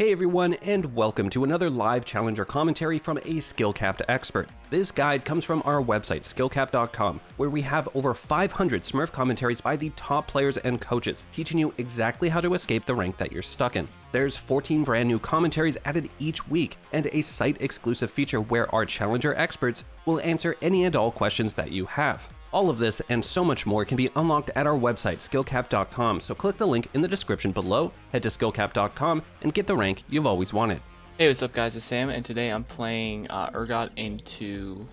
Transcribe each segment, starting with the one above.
Hey everyone, and welcome to another live challenger commentary from a SkillCapped expert. This guide comes from our website, SkillCapped.com, where we have over 500 Smurf commentaries by the top players and coaches, teaching you exactly how to escape the rank that you're stuck in. There's 14 brand new commentaries added each week, and a site-exclusive feature where our challenger experts will answer any and all questions that you have. All of this and so much more can be unlocked at our website, SkillCapped.com, so click the link in the description below, head to SkillCapped.com, and get the rank you've always wanted. Hey, what's up guys, it's Sam, and today I'm playing Urgot into...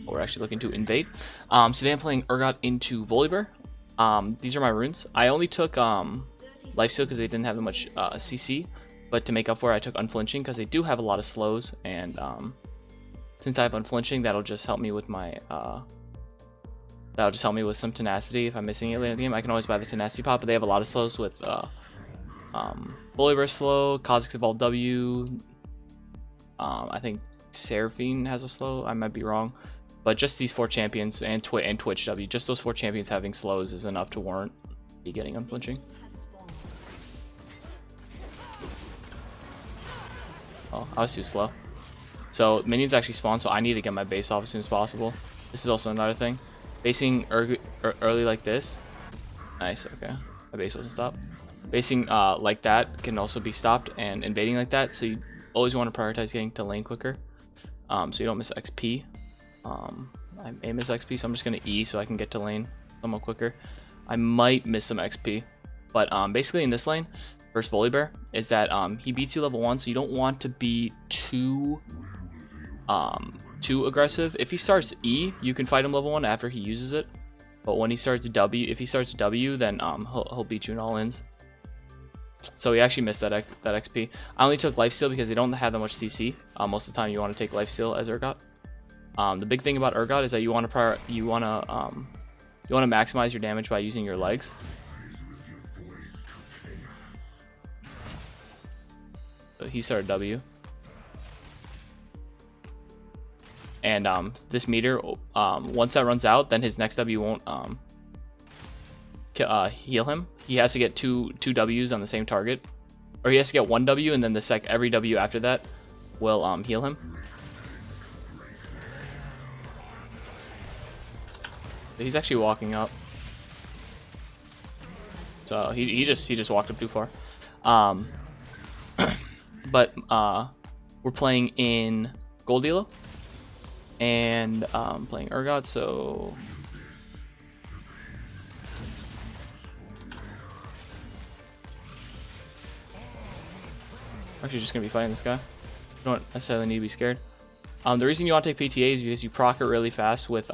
we're actually looking to invade. Today I'm playing Urgot into Volibear. These are my runes. I only took Lifesteal because they didn't have that much CC, but to make up for it I took Unflinching because they do have a lot of slows, and since I have Unflinching, that'll just help me with my... that'll just help me with some tenacity if I'm missing it later in the game. I can always buy the tenacity pot, but they have a lot of slows with Volibear slow, Kha'Zix Evolved W. I think Seraphine has a slow. I might be wrong, but just these four champions and Twitch W. Just those four champions having slows is enough to warrant me getting Unflinching. Oh, I was too slow. So minions actually spawn, so I need to get my base off as soon as possible. This is also another thing. Basing early like this, nice. Okay, my base wasn't stopped. Basing like that can also be stopped, and invading like that. So you always want to prioritize getting to lane quicker, so you don't miss XP. I may miss XP, so I'm just gonna E so I can get to lane somewhat quicker. I might miss some XP, but basically in this lane, versus Volibear, is that he beats you level 1, so you don't want to be too aggressive. If he starts E, you can fight him level 1 after he uses it, but when he starts W, if he starts W, then he'll beat you in all ins. So he actually missed that XP. I only took Lifesteal because they don't have that much CC. Most of the time you want to take Lifesteal as Urgot. The big thing about Urgot is that you want to maximize your damage by using your legs. So he started W. And this meter, once that runs out, then his next W won't heal him. He has to get two Ws on the same target, or he has to get one W, and then every W after that will heal him. He's actually walking up, so he just walked up too far. But we're playing in Gold Elo. And playing Urgot, so I'm actually just gonna be fighting this guy. You don't necessarily need to be scared. The reason you want to take PTA is because you proc it really fast with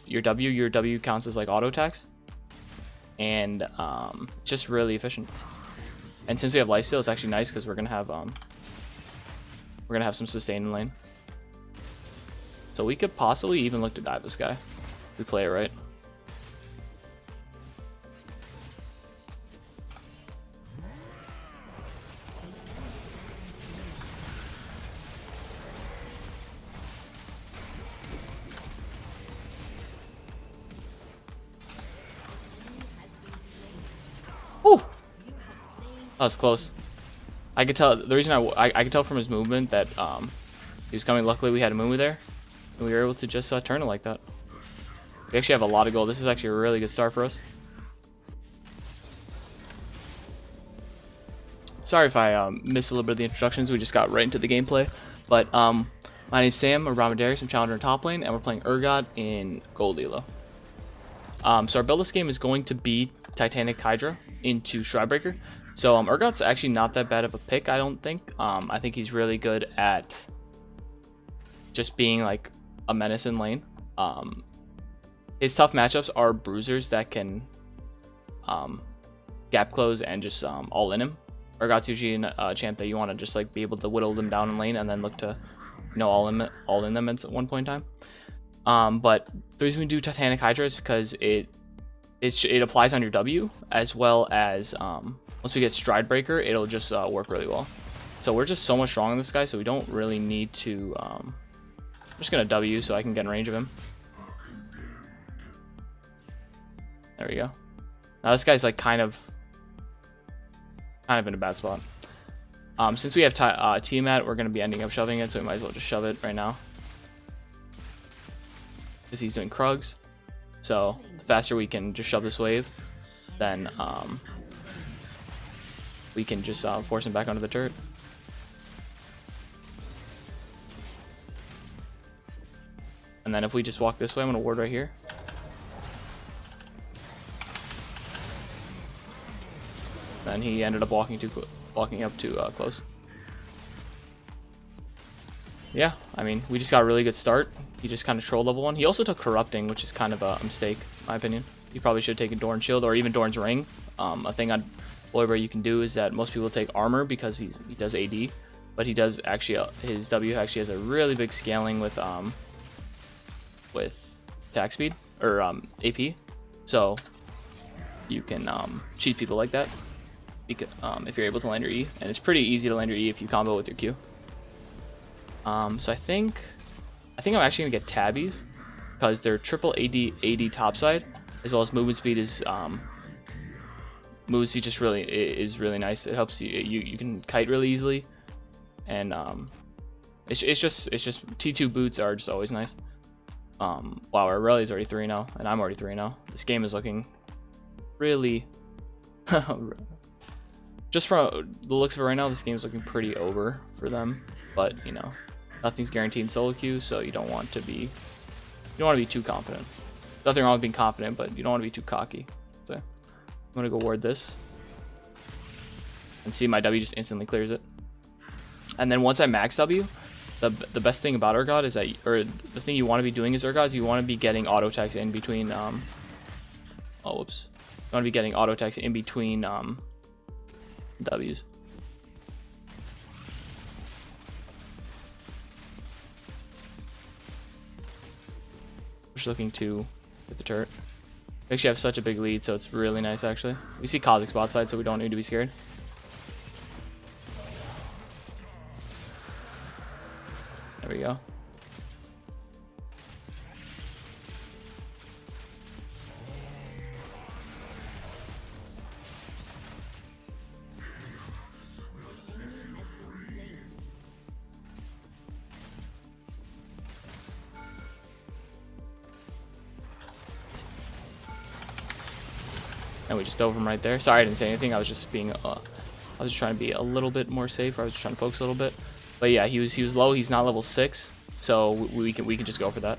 your W. Your W counts as like auto attacks, and just really efficient. And since we have lifesteal, it's actually nice because we're gonna have some sustain in lane. So we could possibly even look to dive this guy if we play it right. Woo! That was close. I could tell, the reason I could tell from his movement that he was coming. Luckily we had a Mumu there, and we were able to just turn it like that. We actually have a lot of gold. This is actually a really good start for us. Sorry if I missed a little bit of the introductions. We just got right into the gameplay. But my name's Sam. I'm Ramadarius. I'm challenger in top lane, and we're playing Urgot in Gold Elo. So our build this game is going to be Titanic Hydra into Shroudbreaker. So Urgot's actually not that bad of a pick, I don't think. I think he's really good at just being like a menace in lane. His tough matchups are bruisers that can gap close and just all in him. Urgot's usually a champ that you want to just like be able to whittle them down in lane and then look to, you know, all in them at one point in time. But the reason we do Titanic Hydra is because it applies on your W, as well as once we get Stride Breaker, it'll just work really well. So we're just so much stronger than this guy, so we don't really need to. I'm just gonna W so I can get in range of him. There we go. Now this guy's like kind of kind of in a bad spot. Since we have Tiamat, we're going to be ending up shoving it, so we might as well just shove it right now. Because he's doing Krugs. So the faster we can just shove this wave, then we can just force him back onto the turret. And then if we just walk this way, I'm going to ward right here. Then he ended up walking up too close. Yeah, I mean, we just got a really good start. He just kind of trolled level 1. He also took Corrupting, which is kind of a mistake, in my opinion. He probably should have taken Doran's Shield or even Doran's Ring. A thing on Volibear you can do is that most people take Armor because he does AD, but he does actually, his W actually has a really big scaling with attack speed, or AP. So you can cheat people like that. Because, if you're able to land your E, and it's pretty easy to land your E if you combo with your Q. So I think I'm actually gonna get Tabbies because they're triple AD topside, as well as movement speed is movement speed just really is really nice. It helps you can kite really easily, and it's just T2 boots are just always nice. Wow, our Aurelia's already 3-0, and I'm already 3-0. This game is looking really just from the looks of it right now, this game is looking pretty over for them. But you know, nothing's guaranteed in solo queue, so you don't want to be too confident. Nothing wrong with being confident, but you don't want to be too cocky. So I'm gonna go ward this and see my W just instantly clears it. And then once I max W, the best thing about Urgot is that, or the thing you want to be doing is Urgot is you want to be getting auto attacks in between. Oh whoops! You want to be getting auto attacks in between W's. Just looking to hit the turret. We actually have such a big lead, so it's really nice actually. We see Kha'Zix bot side, so we don't need to be scared. There we go. And we just dove him right there. Sorry I didn't say anything. I was just being I was just trying to be a little bit more safe. I was just trying to focus a little bit. But yeah, he was low. He's not level 6, so we can just go for that.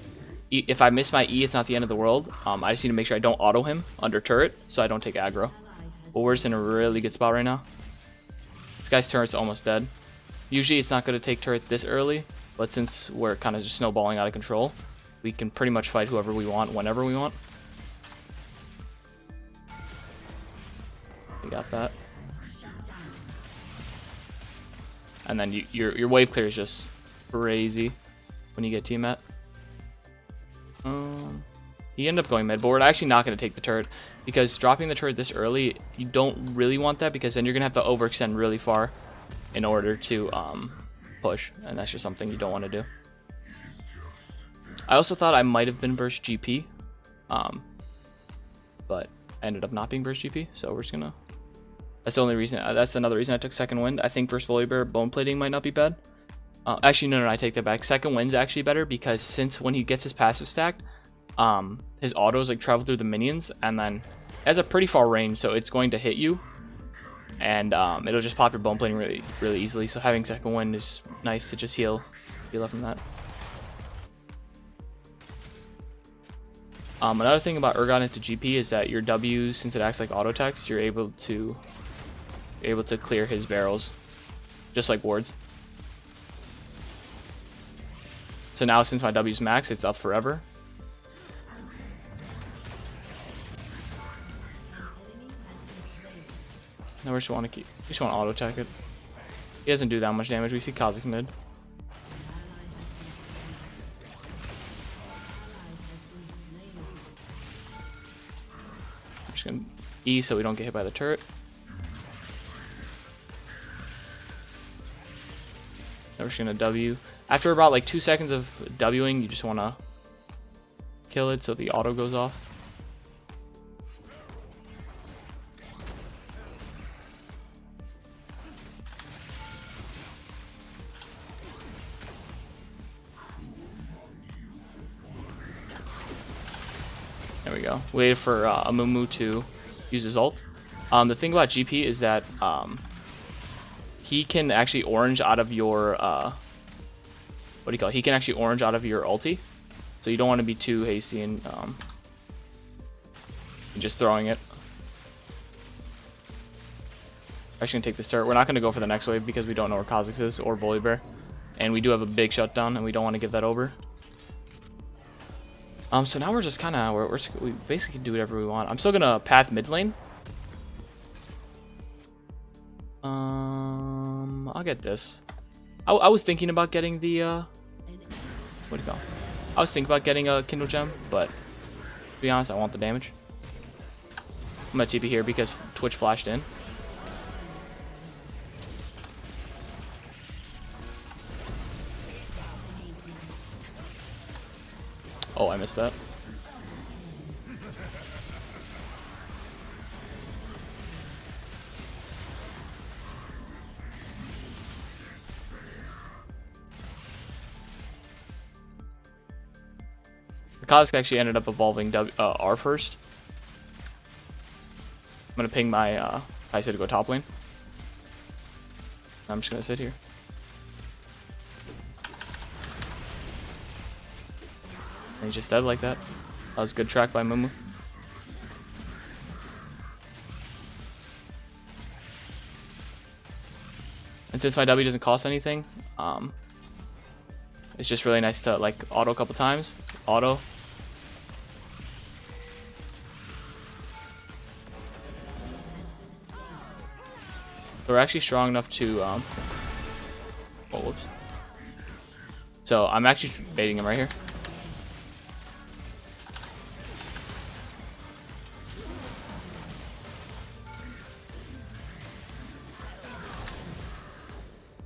If I miss my E, it's not the end of the world. I just need to make sure I don't auto him under turret, so I don't take aggro. But we're just in a really good spot right now. This guy's turret's almost dead. Usually it's not going to take turret this early, but since we're kind of just snowballing out of control, we can pretty much fight whoever we want whenever we want. We got that. And then your wave clear is just crazy when you get Tiamat. He ended up going mid, but we're actually not going to take the turret because dropping the turret this early, you don't really want that because then you're going to have to overextend really far in order to push, and that's just something you don't want to do. I also thought I might have been versus GP, but I ended up not being versus GP, so we're just gonna. That's the only reason. That's another reason I took second wind. I think versus Volibear, bone plating might not be bad. Actually, no, I take that back. Second wind's actually better because since when he gets his passive stacked, his autos like travel through the minions, and then it has a pretty far range, so it's going to hit you, and it'll just pop your bone plating really easily. So having second wind is nice to just heal up from that. Another thing about Urgot into GP is that your W, since it acts like auto attacks, you're able to clear his barrels, just like wards. So now since my W's max, it's up forever. Now we just want to auto attack it. He doesn't do that much damage. We see Kha'Zix mid. I'm just gonna E so we don't get hit by the turret. Now we're just gonna W. After about like 2 seconds of Wing, you just want to kill it so the auto goes off. we go. Waited for Amumu to use his ult. The thing about GP is that he can actually orange out of your what do you call it? He can actually orange out of your ulti, so you don't want to be too hasty and just throwing it. Actually, gonna take this turret. We're not gonna go for the next wave because we don't know where Kha'Zix is or Volibear, and we do have a big shutdown, and we don't want to give that over. So now we're just kind of we basically can do whatever we want. I'm still gonna path mid lane. I'll get this. I was thinking about getting the what do you call it? I was thinking about getting a Kindle Gem, but to be honest, I want the damage. I'm gonna TP here because Twitch flashed in. Oh, I missed that. The Kha'Zix actually ended up evolving R first. I'm gonna ping my I said to go top lane. I'm just gonna sit here. And he just dead like that. That was a good track by Mumu. And since my W doesn't cost anything, it's just really nice to like auto a couple times. Auto. So we're actually strong enough to oh, whoops. So I'm actually baiting him right here.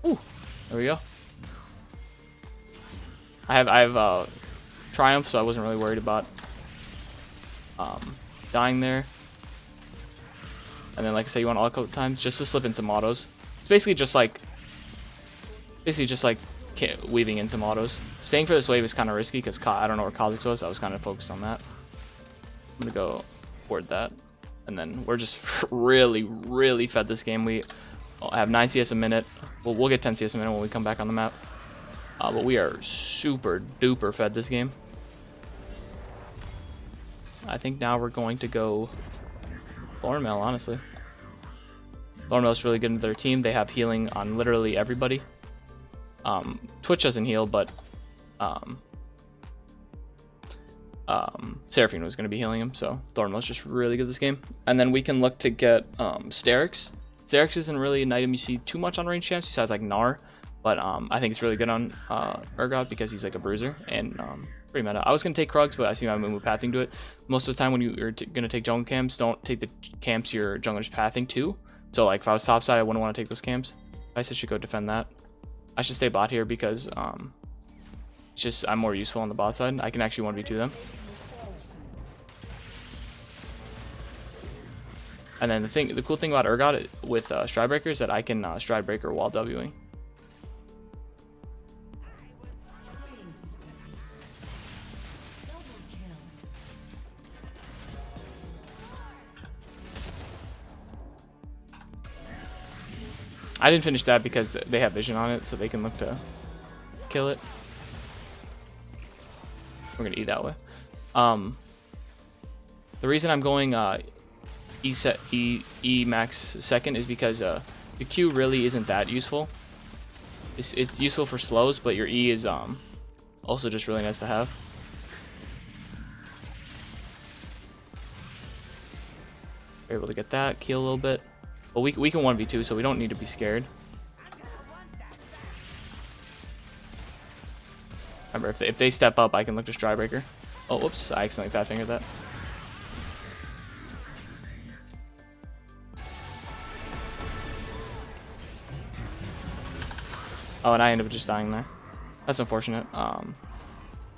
Ooh, there we go. I have Triumph, so I wasn't really worried about dying there. And then, like I said, you want all a couple times just to slip in some autos. It's basically just like weaving in some autos. Staying for this wave is kind of risky because I don't know where Kha'Zix was. I was kind of focused on that. I'm gonna go board that, and then we're just really fed this game. We have 9 CS a minute. We'll get 10 CS a minute when we come back on the map. But we are super duper fed this game. I think now we're going to go Thornmail, honestly. Thornmail's really good in their team. They have healing on literally everybody. Twitch doesn't heal, but Seraphine was going to be healing him, so Thornmail's just really good this game. And then we can look to get Sterix. Sterix isn't really an item you see too much on range champs besides like Gnar, but I think it's really good on Urgot because he's like a bruiser and pretty meta. I was going to take Krugs, but I see my Mumu pathing to it. Most of the time when you're going to take jungle camps, don't take the camps your jungler's pathing to. So like if I was topside, I wouldn't want to take those camps. I should go defend that. I should stay bot here because it's just I'm more useful on the bot side. I can actually 1v2 them. And then the cool thing about Urgot with Stridebreaker is that I can Stridebreaker while Wing. I didn't finish that because they have vision on it, so they can look to kill it. We're gonna E that way. The reason I'm going E max second is because your Q really isn't that useful. It's useful for slows, but your E is also just really nice to have. We're able to get that, kill a little bit. But we can 1v2, so we don't need to be scared. Remember, if they step up, I can look to Stridebreaker. Oh, whoops, I accidentally fat fingered that. Oh, and I ended up just dying there. That's unfortunate. I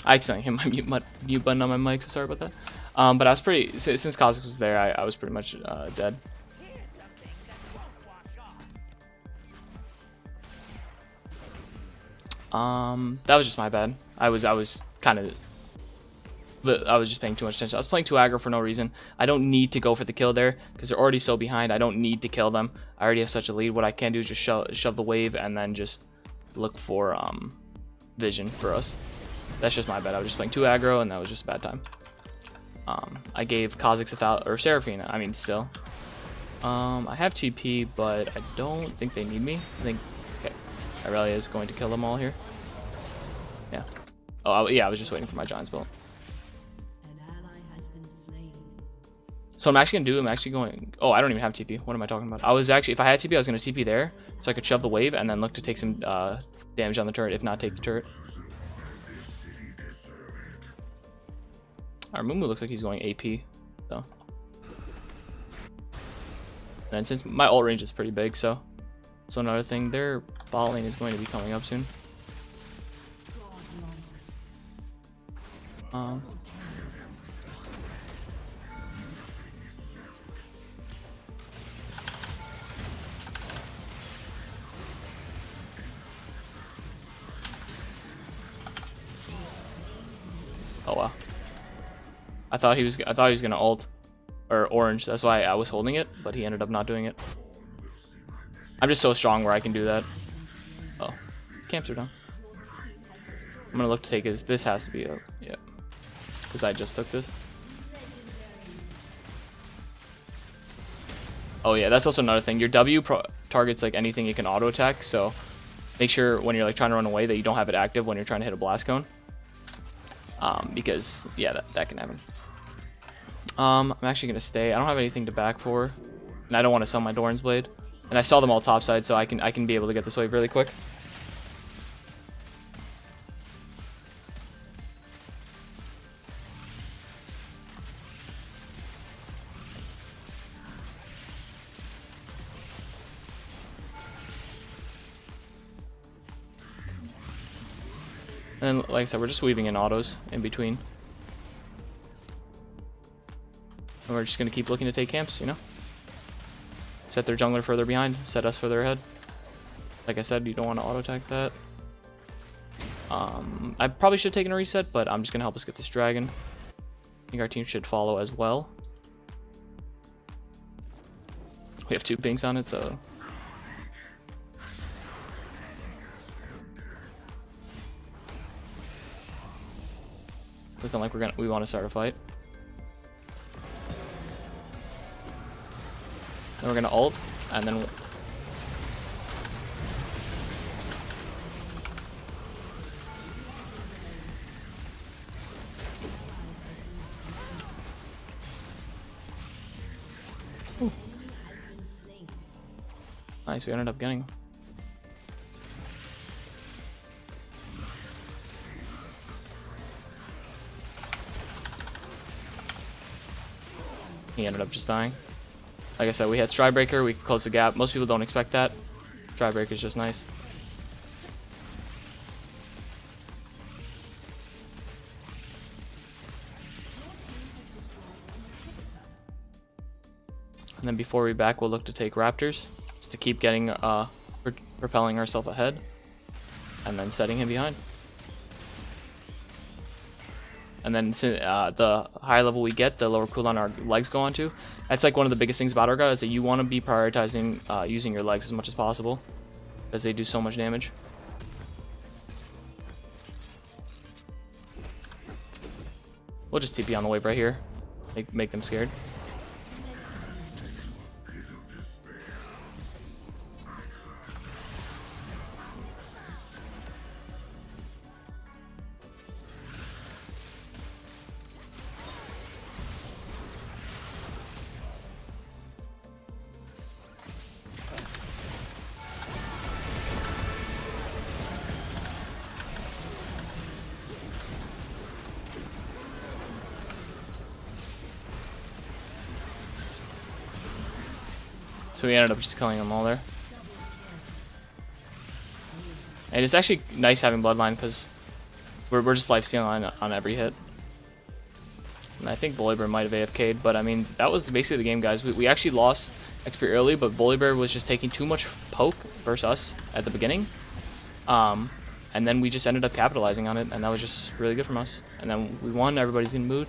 accidentally hit my mute button on my mic, so sorry about that. But I was pretty, since Kha'Zix was there, I was pretty much dead. That was just my bad. I was kind of I was just paying too much attention. I was playing too aggro for no reason. I don't need to go for the kill there because they're already so behind. I don't need to kill them. I already have such a lead. What I can do is just shove the wave and then just look for vision for us. That's just my bad. I was just playing too aggro and that was just a bad time. I gave Kha'Zix 1,000 or Seraphine. I mean, still. I have TP, but I don't think they need me. I think okay. Irelia is going to kill them all here. Yeah. Oh, yeah. I was just waiting for my Giant's Bolt. So I'm actually going. Oh, I don't even have TP. What am I talking about? If I had TP, I was gonna TP there, so I could shove the wave and then look to take some damage on the turret. If not, take the turret. Our Mumu looks like he's going AP, so. And since my ult range is pretty big, so another thing, their bot lane is going to be coming up soon. Oh wow. I thought he was gonna ult or orange. That's why I was holding it, but he ended up not doing it. I'm just so strong where I can do that. Oh, camps are down. I'm gonna look to take his. This has to be a yeah, because I just took this. Oh yeah, that's also another thing. Your W targets like anything you can auto attack, so make sure when you're like trying to run away that you don't have it active when you're trying to hit a blast cone. Because yeah, that can happen. I'm actually gonna stay. I don't have anything to back for, and I don't want to sell my Doran's Blade. And I saw them all topside, so I can be able to get this wave really quick. And like I said, we're just weaving in autos in between. And we're just going to keep looking to take camps, you know? Set their jungler further behind, set us further ahead. Like I said, you don't want to auto-attack that. I probably should have taken a reset, but I'm just going to help us get this dragon. I think our team should follow as well. We have 2 pinks on it, so... Looking like we want to start a fight. Then we're gonna ult, and then ooh. Nice, we ended up getting him. He ended up just dying. Like I said, we had Stridebreaker, we could close the gap. Most people don't expect that. Stridebreaker is just nice. And then before we back, we'll look to take Raptors, just to keep getting, propelling ourselves ahead, and then setting him behind. And then the higher level we get, the lower cooldown our legs go onto. That's like one of the biggest things about Urgot is that you want to be prioritizing using your legs as much as possible, because they do so much damage. We'll just TP on the wave right here, make them scared. So we ended up just killing them all there. And it's actually nice having Bloodline because we're just lifestealing on every hit. And I think Volibear might have AFK'd, but I mean, that was basically the game, guys. We actually lost XP early, but Volibear was just taking too much poke versus us at the beginning. And then we just ended up capitalizing on it, and that was just really good from us. And then we won, everybody's in the mood.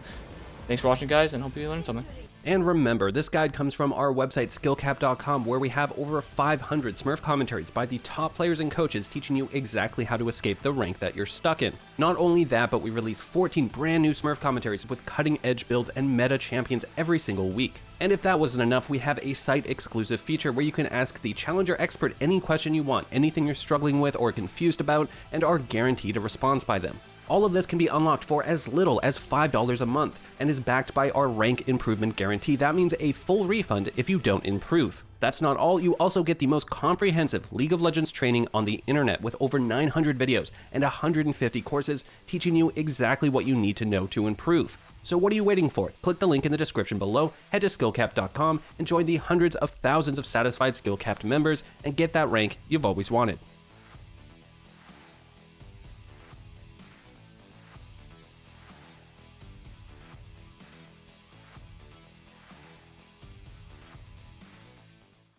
Thanks for watching, guys, and hope you learned something. And remember, this guide comes from our website, SkillCapped.com, where we have over 500 Smurf commentaries by the top players and coaches teaching you exactly how to escape the rank that you're stuck in. Not only that, but we release 14 brand new Smurf commentaries with cutting-edge builds and meta champions every single week. And if that wasn't enough, we have a site-exclusive feature where you can ask the Challenger expert any question you want, anything you're struggling with or confused about, and are guaranteed a response by them. All of this can be unlocked for as little as $5 a month and is backed by our rank improvement guarantee. That means a full refund if you don't improve. That's not all, you also get the most comprehensive League of Legends training on the internet with over 900 videos and 150 courses teaching you exactly what you need to know to improve. So what are you waiting for? Click the link in the description below, head to SkillCapped.com and join the hundreds of thousands of satisfied SkillCapped members and get that rank you've always wanted.